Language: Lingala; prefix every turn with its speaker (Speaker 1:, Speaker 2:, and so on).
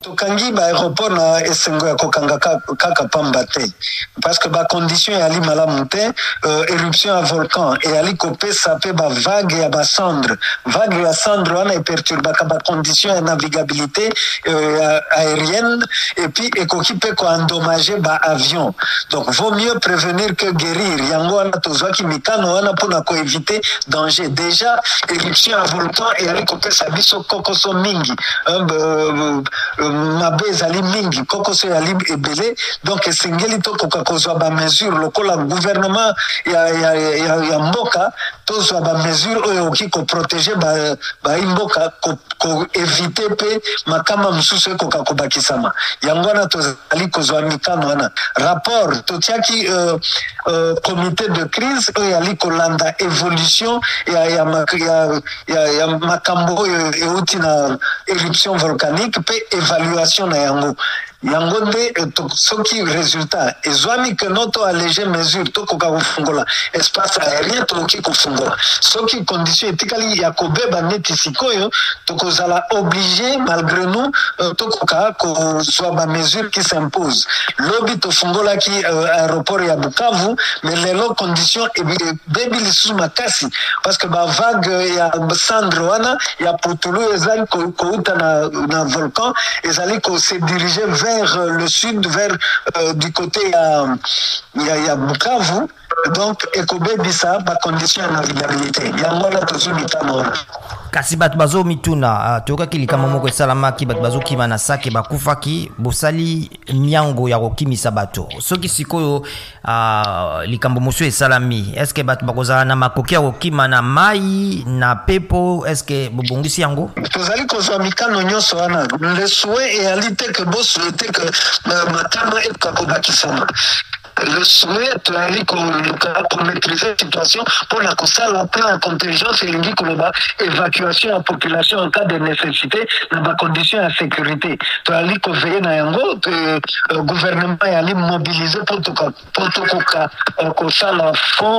Speaker 1: tokangi ba aéroport na esengo ya kokanga kaka pamba te parce que ba condition ya li malamu te éruption ya volcan et ali kopesa pe ba vague ya ba cendre wana eperturbaka ba condition ya navigabilité aérienne et puis ekoki pe ko endommager ba avion. Donc vaut mieux prévenir que guérir. Yango wana tozwaki mikano wana pona ko éviter danger. Déjà éruption ya volcan et ali kopesa biso kokoso mingi mabe ezali mingi kokoso ya libre ebele donc esengeli tokoka kozwa ba mesure lokola gouvernement ya mboka tozwa ba mesure oyo oki ko protéger ba mboka ko éviter pe makama mususu ekoka kobakisama yango wana tozali kozwa mikano wana rapport totiaki comité de crise oyo ali kolanda évolution ya makambo oyo euti na éruption volcanique pe évaluation na yango nde soki résultat ezwami que noto alléger mesure tokoka kofungola espace aérien tokoki kofungola soki condition etikali ya kobeba neti sikoyo tokozala obligé malgré nous tokoka kozwa ba mesure qui s'impose lobi tofungolaki aéroport ya Bukavu mais lelo condition ebebi lisusu makasi parce que ba vague ya cendre wana ya putulu ezali kouta na volcan ezali ko se diriger vers le sud, vers du côté ya Bukavu. Donc ekobebisa ba condition ya navigabilité yango na tozumikano
Speaker 2: kasi bato bazo mituna tokaki likama moko esalamaki bato bazo kima na sake bakufaki bosali miango ya kokimisa bato soki sikoyo likambo mosu esalami est-ce que bato bakozala na makoki ya kokima na mai na pepo est-ce que bobongisi yango
Speaker 1: tozali kozwa mikano nyonso wana le souhait etalité que bo souhaiter que matama ekakobakisama le souhait est qu'on maîtrise la situation pour la console plan de contingence et évacuation de la population en cas de nécessité dans des conditions de sécurité. Tu as dit qu'on veille dans le gouvernement est mobilisé pour tout cas fond